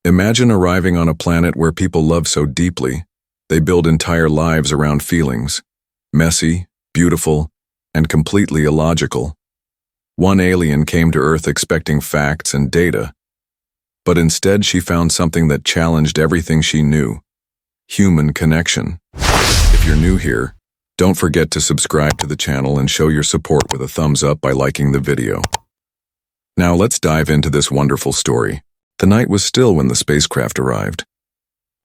Imagine arriving on a planet where people love so deeply, they build entire lives around feelings. Messy, beautiful, and completely illogical. One alien came to Earth expecting facts and data, but instead she found something that challenged everything she knew: human connection. If you're new here, don't forget to subscribe to the channel and show your support with a thumbs up by liking the video. Now let's dive into this wonderful story. The night was still when the spacecraft arrived.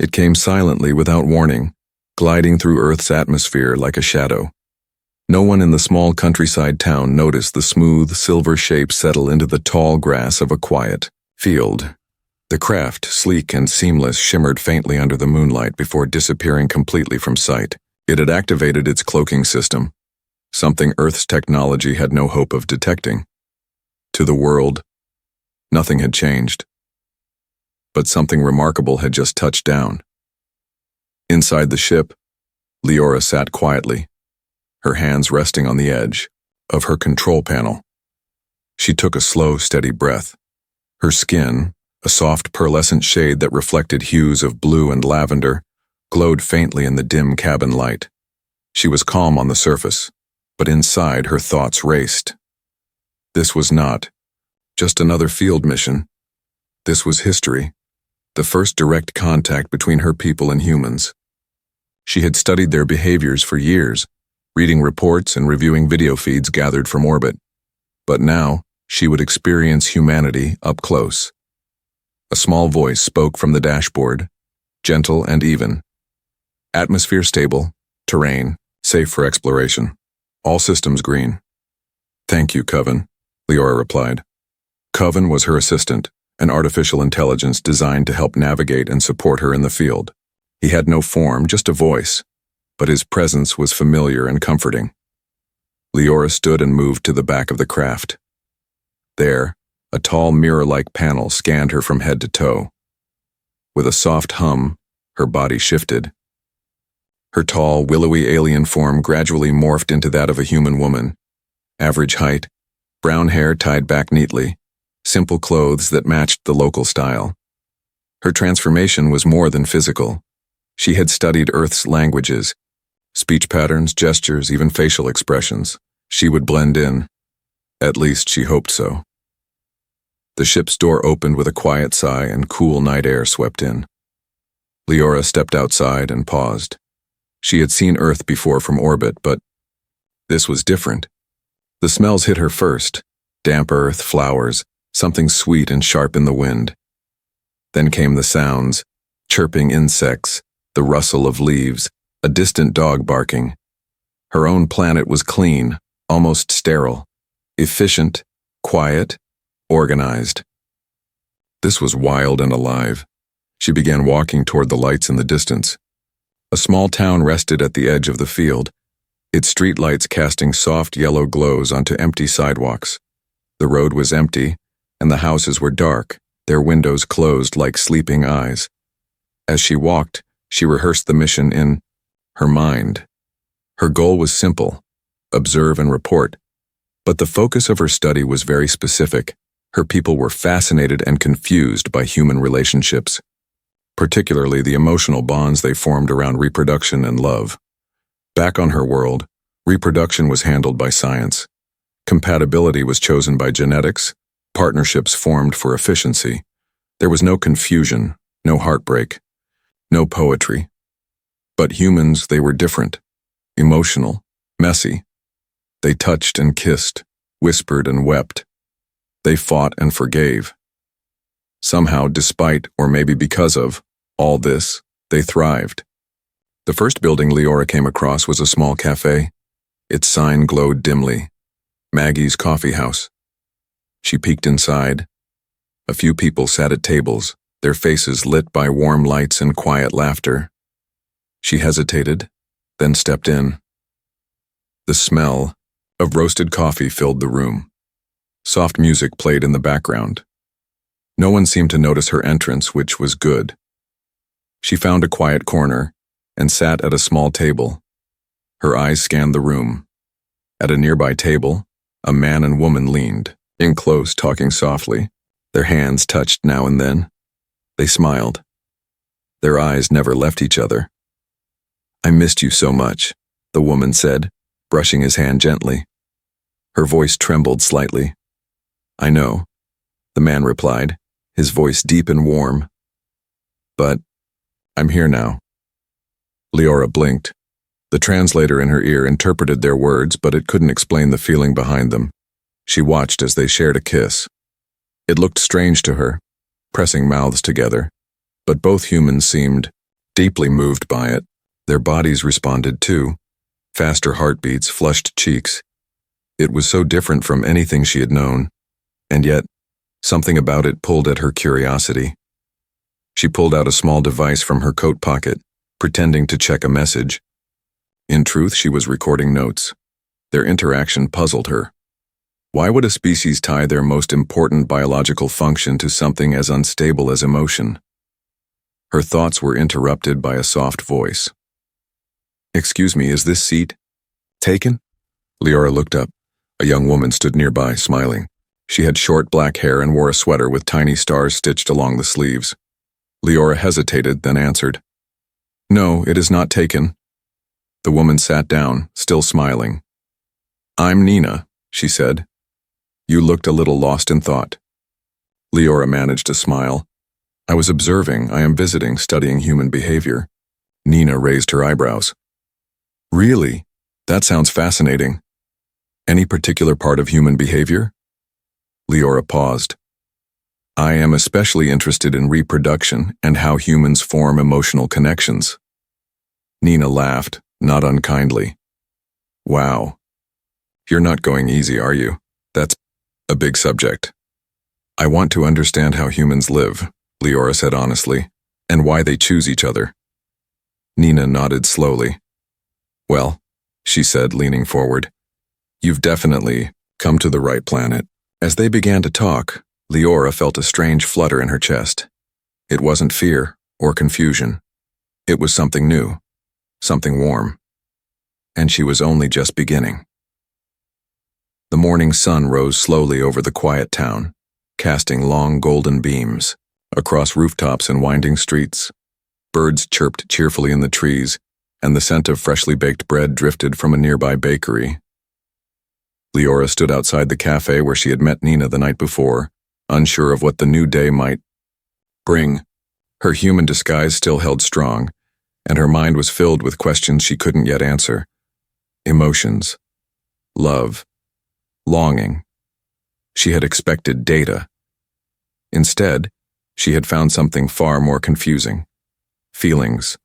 It came silently without warning, gliding through Earth's atmosphere like a shadow. No one in the small countryside town noticed the smooth, silver shape settle into the tall grass of a quiet field. The craft, sleek and seamless, shimmered faintly under the moonlight before disappearing completely from sight. It had activated its cloaking system, something Earth's technology had no hope of detecting. To the world, nothing had changed. But something remarkable had just touched down. Inside the ship, Leora sat quietly, her hands resting on the edge of her control panel. She took a slow, steady breath. Her skin, a soft pearlescent shade that reflected hues of blue and lavender, glowed faintly in the dim cabin light. She was calm on the surface, but inside her thoughts raced. This was not just another field mission. This was history, the first direct contact between her people and humans. She had studied their behaviors for years, reading reports and reviewing video feeds gathered from orbit. But now, she would experience humanity up close. A small voice spoke from the dashboard, gentle and even. Atmosphere stable, terrain safe for exploration. All systems green. Thank you, Coven, Leora replied. Coven was her assistant, an artificial intelligence designed to help navigate and support her in the field. He had no form, just a voice, but his presence was familiar and comforting. Leora stood and moved to the back of the craft. There, a tall mirror-like panel scanned her from head to toe. With a soft hum, her body shifted. Her tall, willowy alien form gradually morphed into that of a human woman. Average height, brown hair tied back neatly, simple clothes that matched the local style. Her transformation was more than physical. She had studied Earth's languages, speech patterns, gestures, even facial expressions. She would blend in. At least she hoped so. The ship's door opened with a quiet sigh and cool night air swept in. Leora stepped outside and paused. She had seen Earth before from orbit, but this was different. The smells hit her first: damp earth, flowers, something sweet and sharp in the wind. Then came the sounds: chirping insects, the rustle of leaves, a distant dog barking. Her own planet was clean, almost sterile, efficient, quiet, organized. This was wild and alive. She began walking toward the lights in the distance. A small town rested at the edge of the field, its streetlights casting soft yellow glows onto empty sidewalks. The road was empty, and the houses were dark, their windows closed like sleeping eyes. As she walked, she rehearsed the mission in her mind. Her goal was simple: observe and report. But the focus of her study was very specific. Her people were fascinated and confused by human relationships, particularly the emotional bonds they formed around reproduction and love. Back on her world, reproduction was handled by science. Compatibility was chosen by genetics, partnerships formed for efficiency. There was no confusion, no heartbreak, no poetry. But humans, they were different, emotional, messy. They touched and kissed, whispered and wept. They fought and forgave. Somehow, despite, or maybe because of, all this, they thrived. The first building Leora came across was a small cafe. Its sign glowed dimly: Maggie's Coffee House. She peeked inside. A few people sat at tables, their faces lit by warm lights and quiet laughter. She hesitated, then stepped in. The smell of roasted coffee filled the room. Soft music played in the background. No one seemed to notice her entrance, which was good. She found a quiet corner and sat at a small table. Her eyes scanned the room. At a nearby table, a man and woman leaned, in close, talking softly. Their hands touched now and then. They smiled. Their eyes never left each other. "I missed you so much," the woman said, brushing his hand gently. Her voice trembled slightly. "I know," the man replied, his voice deep and warm. "But I'm here now." Leora blinked. The translator in her ear interpreted their words, but it couldn't explain the feeling behind them. She watched as they shared a kiss. It looked strange to her, pressing mouths together, but both humans seemed deeply moved by it. Their bodies responded too, faster heartbeats, flushed cheeks. It was so different from anything she had known, and yet something about it pulled at her curiosity. She pulled out a small device from her coat pocket, pretending to check a message. In truth, she was recording notes. Their interaction puzzled her. Why would a species tie their most important biological function to something as unstable as emotion? Her thoughts were interrupted by a soft voice. "Excuse me, is this seat taken?" Leora looked up. A young woman stood nearby, smiling. She had short black hair and wore a sweater with tiny stars stitched along the sleeves. Leora hesitated, then answered, "No, it is not taken." The woman sat down, still smiling. "I'm Nina," she said. "You looked a little lost in thought." Leora managed a smile. "I was observing. I am visiting, studying human behavior." Nina raised her eyebrows. "Really? That sounds fascinating. Any particular part of human behavior?" Leora paused. "I am especially interested in reproduction and how humans form emotional connections." Nina laughed, not unkindly. "Wow. You're not going easy, are you? That's a big subject." "I want to understand how humans live," Leora said honestly, "and why they choose each other." Nina nodded slowly. "Well," she said, leaning forward, "you've definitely come to the right planet." As they began to talk, Leora felt a strange flutter in her chest. It wasn't fear or confusion. It was something new, something warm. And she was only just beginning. The morning sun rose slowly over the quiet town, casting long golden beams across rooftops and winding streets. Birds chirped cheerfully in the trees, and the scent of freshly baked bread drifted from a nearby bakery. Leora stood outside the cafe where she had met Nina the night before, unsure of what the new day might bring. Her human disguise still held strong, and her mind was filled with questions she couldn't yet answer. Emotions, love, longing. She had expected data. Instead, she had found something far more confusing. Feelings.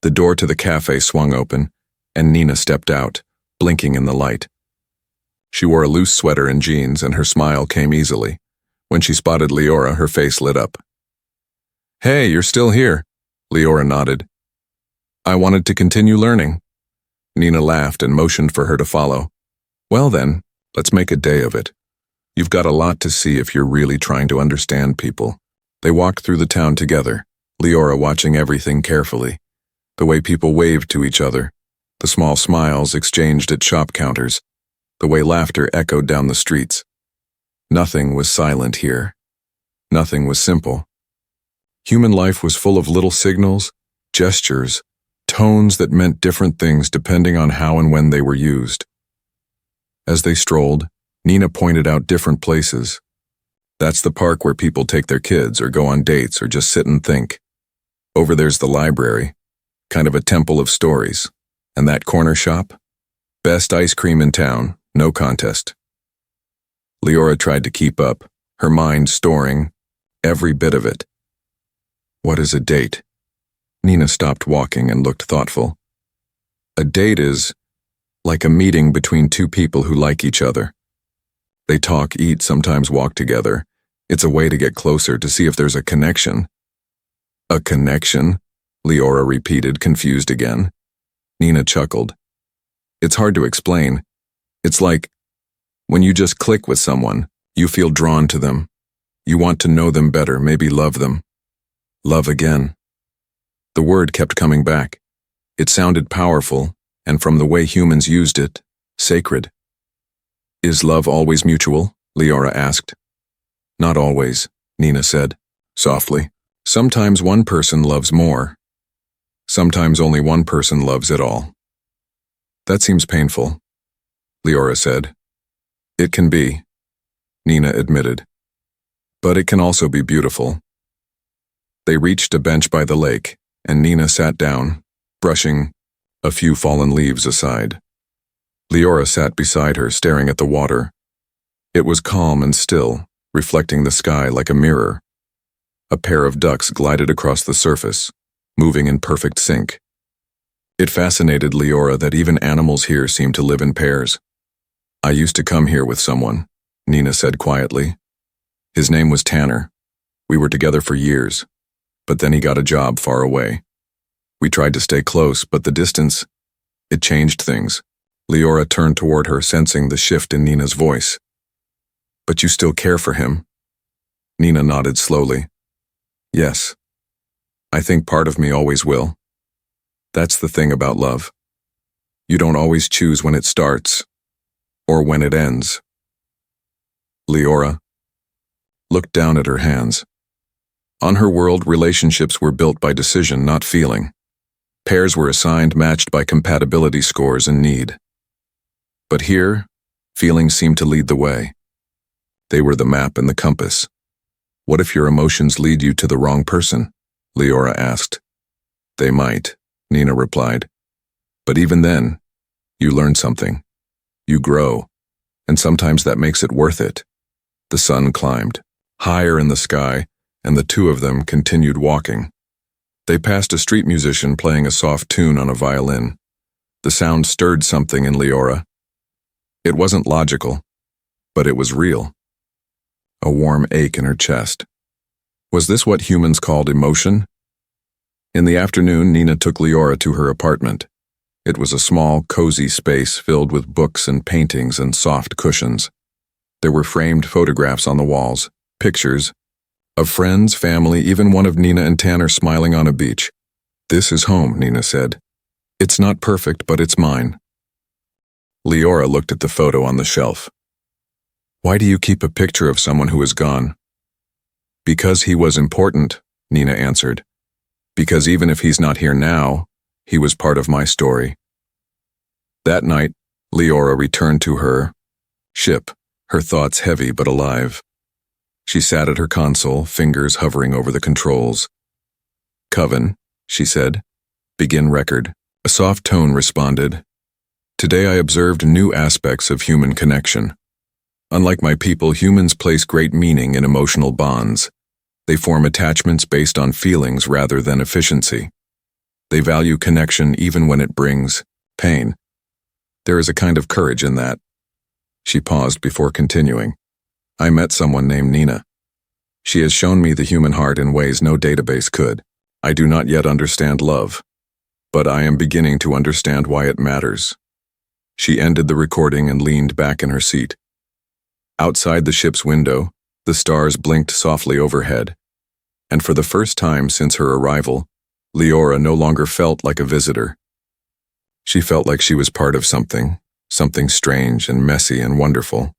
The door to the cafe swung open, and Nina stepped out, blinking in the light. She wore a loose sweater and jeans, and her smile came easily. When she spotted Leora, her face lit up. "Hey, you're still here," Leora nodded. "I wanted to continue learning." Nina laughed and motioned for her to follow. "Well then, let's make a day of it. You've got a lot to see if you're really trying to understand people." They walked through the town together, Leora watching everything carefully. The way people waved to each other, the small smiles exchanged at shop counters, the way laughter echoed down the streets. Nothing was silent here. Nothing was simple. Human life was full of little signals, gestures, tones that meant different things depending on how and when they were used. As they strolled, Nina pointed out different places. "That's the park where people take their kids or go on dates or just sit and think. Over there's the library, kind of a temple of stories. And that corner shop? Best ice cream in town, no contest." Leora tried to keep up, her mind storing every bit of it. "What is a date?" Nina stopped walking and looked thoughtful. "A date is like a meeting between two people who like each other. They talk, eat, sometimes walk together. It's a way to get closer, to see if there's a connection." "A connection?" Leora repeated, confused again. Nina chuckled. "It's hard to explain. It's like when you just click with someone, you feel drawn to them. You want to know them better, maybe love them. Love again." The word kept coming back. It sounded powerful, and from the way humans used it, sacred. "Is love always mutual?" Leora asked. "Not always," Nina said, softly. Sometimes one person loves more. Sometimes only one person loves it all. That seems painful, Leora said. It can be, Nina admitted. But it can also be beautiful. They reached a bench by the lake, and Nina sat down, brushing a few fallen leaves aside. Leora sat beside her, staring at the water. It was calm and still, reflecting the sky like a mirror. A pair of ducks glided across the surface, moving in perfect sync. It fascinated Leora that even animals here seemed to live in pairs. I used to come here with someone, Nina said quietly. His name was Tanner. We were together for years, but then he got a job far away. We tried to stay close, but the distance, it changed things. Leora turned toward her, sensing the shift in Nina's voice. But you still care for him? Nina nodded slowly. Yes. I think part of me always will. That's the thing about love. You don't always choose when it starts, or when it ends. Leora looked down at her hands. On her world, relationships were built by decision, not feeling. Pairs were assigned, matched by compatibility scores and need. But here, feelings seemed to lead the way. They were the map and the compass. What if your emotions lead you to the wrong person? Leora asked. They might, Nina replied. But even then, you learn something. You grow, and sometimes that makes it worth it. The sun climbed higher in the sky, and the two of them continued walking. They passed a street musician playing a soft tune on a violin. The sound stirred something in Leora. It wasn't logical, but it was real. A warm ache in her chest. Was this what humans called emotion? In the afternoon, Nina took Leora to her apartment. It was a small, cozy space filled with books and paintings and soft cushions. There were framed photographs on the walls, pictures of friends, family, even one of Nina and Tanner smiling on a beach. This is home, Nina said. It's not perfect, but it's mine. Leora looked at the photo on the shelf. Why do you keep a picture of someone who is gone? Because he was important, Nina answered. Because even if he's not here now, he was part of my story. That night, Leora returned to her ship, her thoughts heavy but alive. She sat at her console, fingers hovering over the controls. Coven, she said. Begin record. A soft tone responded. Today I observed new aspects of human connection. Unlike my people, humans place great meaning in emotional bonds. They form attachments based on feelings rather than efficiency. They value connection even when it brings pain. There is a kind of courage in that. She paused before continuing. I met someone named Nina. She has shown me the human heart in ways no database could. I do not yet understand love, but I am beginning to understand why it matters. She ended the recording and leaned back in her seat. Outside the ship's window, the stars blinked softly overhead, and for the first time since her arrival, Leora no longer felt like a visitor. She felt like she was part of something strange and messy and wonderful.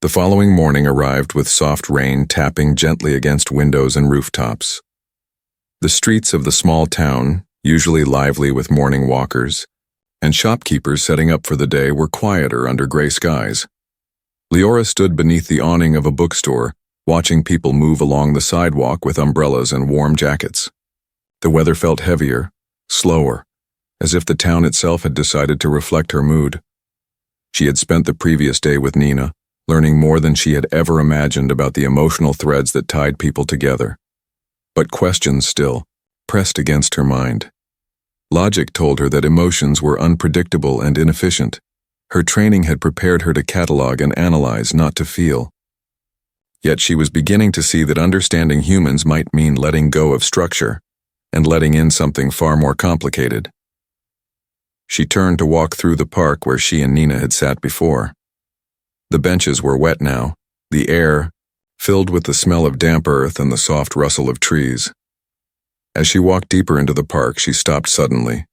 The following morning arrived with soft rain tapping gently against windows and rooftops. The streets of the small town, usually lively with morning walkers, and shopkeepers setting up for the day, were quieter under gray skies. Leora stood beneath the awning of a bookstore, watching people move along the sidewalk with umbrellas and warm jackets. The weather felt heavier, slower, as if the town itself had decided to reflect her mood. She had spent the previous day with Nina, learning more than she had ever imagined about the emotional threads that tied people together. But questions still pressed against her mind. Logic told her that emotions were unpredictable and inefficient. Her training had prepared her to catalog and analyze, not to feel. Yet she was beginning to see that understanding humans might mean letting go of structure and letting in something far more complicated. She turned to walk through the park where she and Nina had sat before. The benches were wet now, the air filled with the smell of damp earth and the soft rustle of trees. As she walked deeper into the park, she stopped suddenly.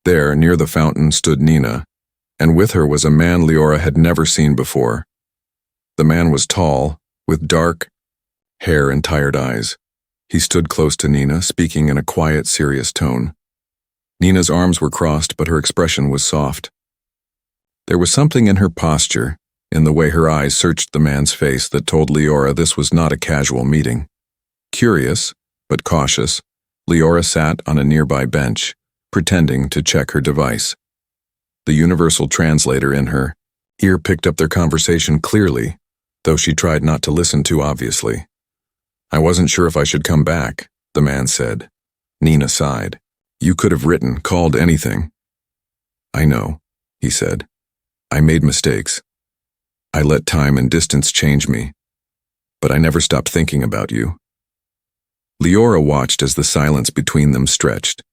There, near the fountain, stood Nina, and with her was a man Leora had never seen before. The man was tall, with dark hair and tired eyes. He stood close to Nina, speaking in a quiet, serious tone. Nina's arms were crossed, but her expression was soft. There was something in her posture, in the way her eyes searched the man's face, that told Leora this was not a casual meeting. Curious, but cautious, Leora sat on a nearby bench, pretending to check her device. The universal translator in her ear picked up their conversation clearly, though she tried not to listen too obviously. "I wasn't sure if I should come back," the man said. Nina sighed. "You could have written, called, anything." "I know," he said. "I made mistakes. I let time and distance change me. But I never stopped thinking about you." Leora watched as the silence between them stretched.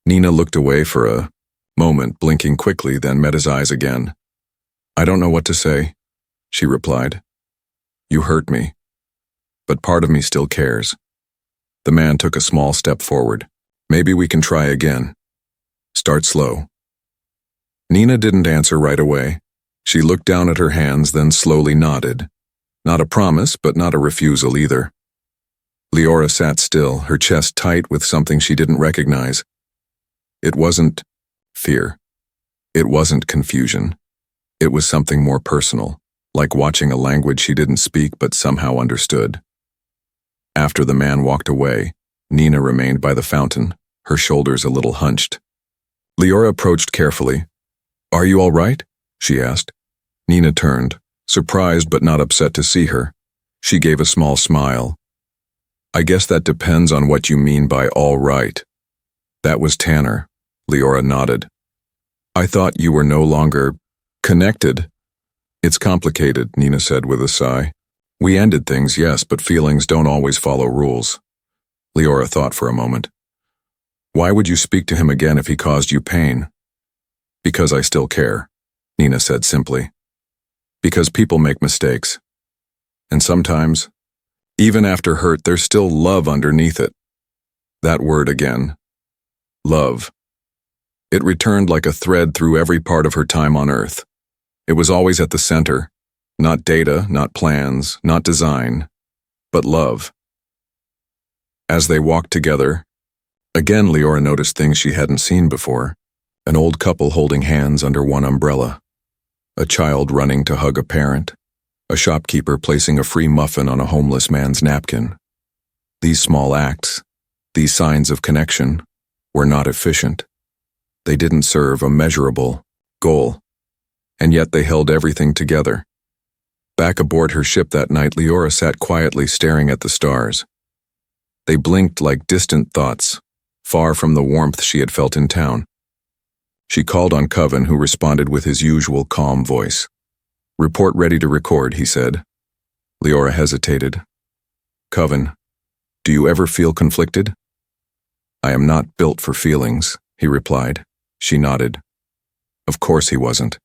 Nina looked away for a moment, blinking quickly, then met his eyes again. "I don't know what to say," she replied. "You hurt me. But part of me still cares." The man took a small step forward. "Maybe we can try again. Start slow." Nina didn't answer right away. She looked down at her hands, then slowly nodded. Not a promise, but not a refusal either. Leora sat still, her chest tight with something she didn't recognize. It wasn't fear. It wasn't confusion. It was something more personal, like watching a language she didn't speak but somehow understood. After the man walked away, Nina remained by the fountain, her shoulders a little hunched. Leora approached carefully. "Are you all right?" she asked. Nina turned, surprised but not upset to see her. She gave a small smile. "I guess that depends on what you mean by all right." "That was Tanner," Leora nodded. "I thought you were no longer connected." "It's complicated," Nina said with a sigh. "We ended things, yes, but feelings don't always follow rules." Leora thought for a moment. "Why would you speak to him again if he caused you pain?" "Because I still care," Nina said simply. "Because people make mistakes. And sometimes, even after hurt, there's still love underneath it." That word again. Love. It returned like a thread through every part of her time on Earth. It was always at the center. Not data, not plans, not design, but love. As they walked together, again Leora noticed things she hadn't seen before. An old couple holding hands under one umbrella. A child running to hug a parent. A shopkeeper placing a free muffin on a homeless man's napkin. These small acts, these signs of connection, were not efficient. They didn't serve a measurable goal, and yet they held everything together. Back aboard her ship that night, Leora sat quietly staring at the stars. They blinked like distant thoughts, far from the warmth she had felt in town. She called on Coven, who responded with his usual calm voice. "Report ready to record," he said. Leora hesitated. "Coven, do you ever feel conflicted?" "I am not built for feelings," he replied. She nodded. Of course he wasn't.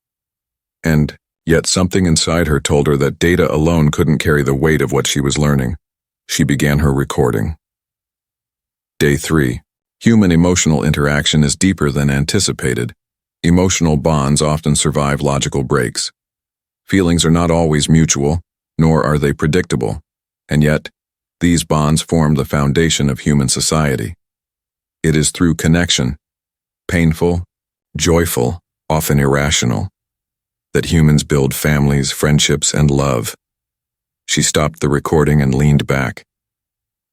And yet something inside her told her that data alone couldn't carry the weight of what she was learning. She began her recording. Day 3. Human emotional interaction is deeper than anticipated. Emotional bonds often survive logical breaks. Feelings are not always mutual, nor are they predictable, and yet, these bonds form the foundation of human society. It is through connection, painful, joyful, often irrational, that humans build families, friendships, and love. She stopped the recording and leaned back.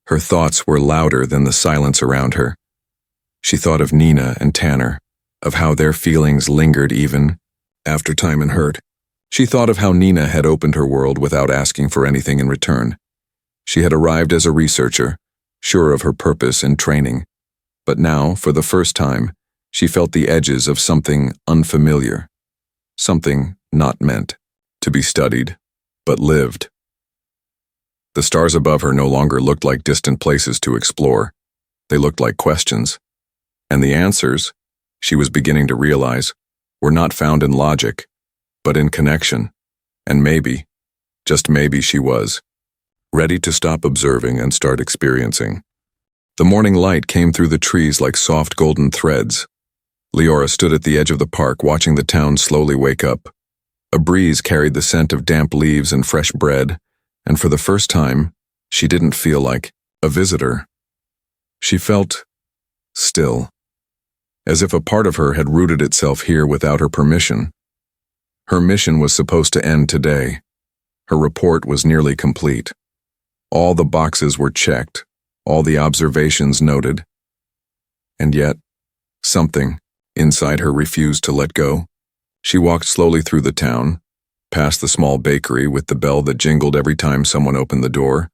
Her thoughts were louder than the silence around her. She thought of Nina and Tanner, of how their feelings lingered even after time and hurt. She thought of how Nina had opened her world without asking for anything in return. She had arrived as a researcher, sure of her purpose and training. But now, for the first time, she felt the edges of something unfamiliar, something not meant to be studied, but lived. The stars above her no longer looked like distant places to explore. They looked like questions. And the answers, she was beginning to realize, were not found in logic, but in connection. And maybe, just maybe she was, ready to stop observing and start experiencing. The morning light came through the trees like soft golden threads. Leora stood at the edge of the park watching the town slowly wake up. A breeze carried the scent of damp leaves and fresh bread, and for the first time, she didn't feel like A visitor. She felt still, as if a part of her had rooted itself here without her permission. Her mission was supposed to end today. Her report was nearly complete. All the boxes were checked, all the observations noted. And yet, something inside her refused to let go. She walked slowly through the town, past the small bakery with the bell that jingled every time someone opened the door,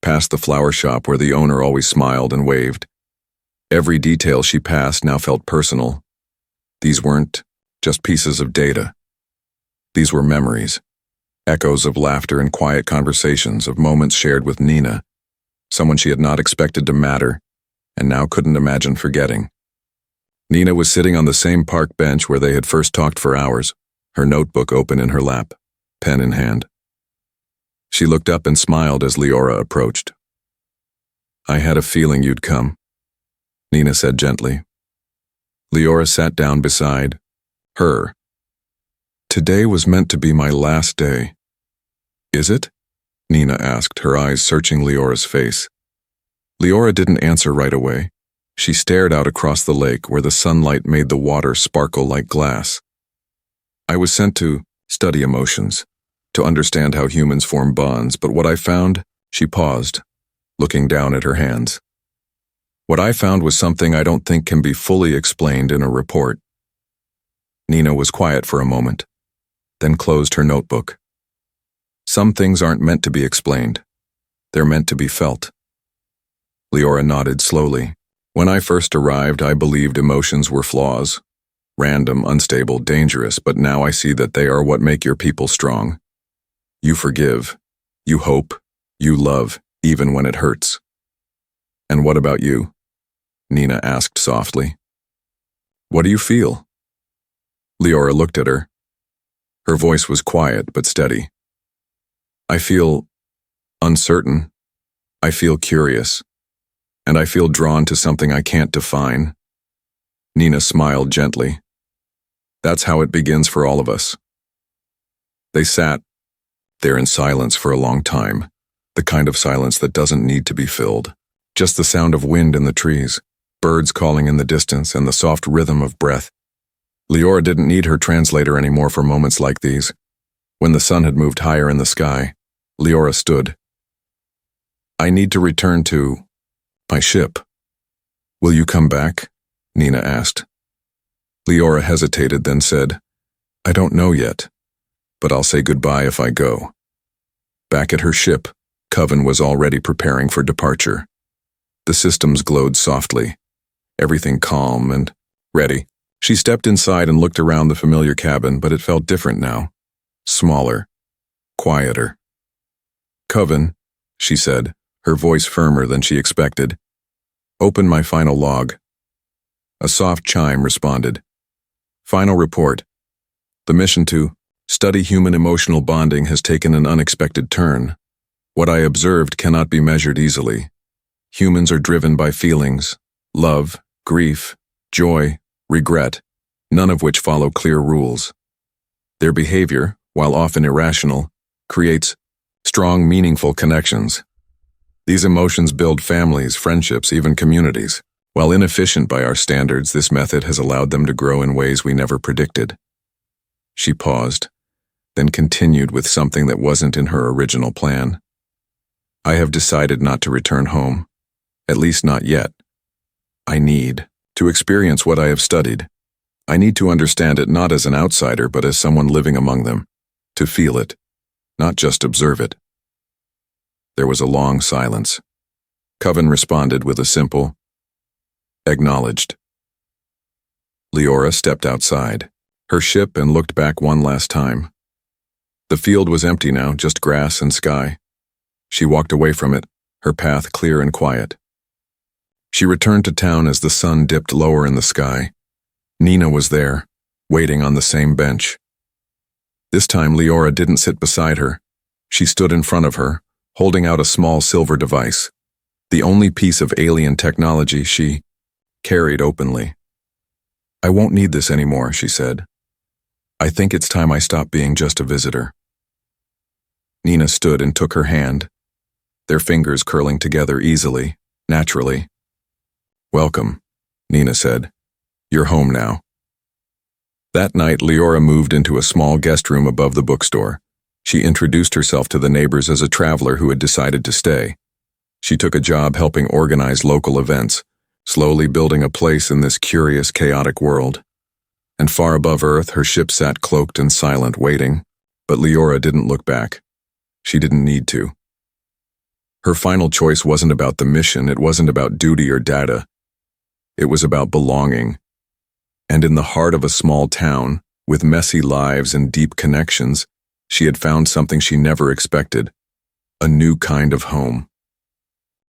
past the flower shop where the owner always smiled and waved. Every detail she passed now felt personal. These weren't just pieces of data. These were memories, echoes of laughter and quiet conversations, of moments shared with Nina, someone she had not expected to matter and now couldn't imagine forgetting. Nina was sitting on the same park bench where they had first talked for hours, her notebook open in her lap, pen in hand. She looked up and smiled as Leora approached. "I had a feeling you'd come," Nina said gently. Leora sat down beside her. "Today was meant to be my last day." "Is it?" Nina asked, her eyes searching Leora's face. Leora didn't answer right away. She stared out across the lake where the sunlight made the water sparkle like glass. "I was sent to study emotions, to understand how humans form bonds, but what I found," she paused, looking down at her hands. "What I found was something I don't think can be fully explained in a report." Nina was quiet for a moment, then closed her notebook. "Some things aren't meant to be explained. They're meant to be felt." Leora nodded slowly. "When I first arrived, I believed emotions were flaws, random, unstable, dangerous, but now I see that they are what make your people strong. You forgive, you hope, you love, even when it hurts." "And what about you?" Nina asked softly. "What do you feel?" Leora looked at her. Her voice was quiet but steady. "I feel uncertain. I feel curious. And I feel drawn to something I can't define." Nina smiled gently. "That's how it begins for all of us." They sat there in silence for a long time, the kind of silence that doesn't need to be filled. Just the sound of wind in the trees, birds calling in the distance, and the soft rhythm of breath. Leora didn't need her translator anymore for moments like these. When the sun had moved higher in the sky, Leora stood. "I need to return to my ship." "Will you come back?" Nina asked. Leora hesitated, then said, "I don't know yet, but I'll say goodbye if I go." Back at her ship, Coven was already preparing for departure. The systems glowed softly, everything calm and ready. She stepped inside and looked around the familiar cabin, but it felt different now. Smaller, quieter. "Coven," she said, her voice firmer than she expected. "Open my final log." A soft chime responded. "Final report. The mission to study human emotional bonding has taken an unexpected turn. What I observed cannot be measured easily. Humans are driven by feelings, love, grief, joy, regret, none of which follow clear rules. Their behavior, while often irrational, creates strong, meaningful connections. These emotions build families, friendships, even communities. While inefficient by our standards, this method has allowed them to grow in ways we never predicted." She paused, then continued with something that wasn't in her original plan. "I have decided not to return home, at least not yet. I need to experience what I have studied. I need to understand it not as an outsider, but as someone living among them, to feel it, not just observe it." There was a long silence. Coven responded with a simple, "Acknowledged." Leora stepped outside her ship and looked back one last time. The field was empty now, just grass and sky. She walked away from it, her path clear and quiet. She returned to town as the sun dipped lower in the sky. Nina was there, waiting on the same bench. This time Leora didn't sit beside her. She stood in front of her, holding out a small silver device, the only piece of alien technology she carried openly. "I won't need this anymore," she said. "I think it's time I stop being just a visitor." Nina stood and took her hand. their fingers curling together easily, naturally. "Welcome," Nina said. "You're home now." That night, Leora moved into a small guest room above the bookstore. She introduced herself to the neighbors as a traveler who had decided to stay. She took a job helping organize local events, slowly building a place in this curious, chaotic world. And far above Earth, her ship sat cloaked and silent, waiting. But Leora didn't look back. She didn't need to. Her final choice wasn't about the mission, it wasn't about duty or data. It was about belonging. And in the heart of a small town, with messy lives and deep connections, she had found something she never expected, a new kind of home.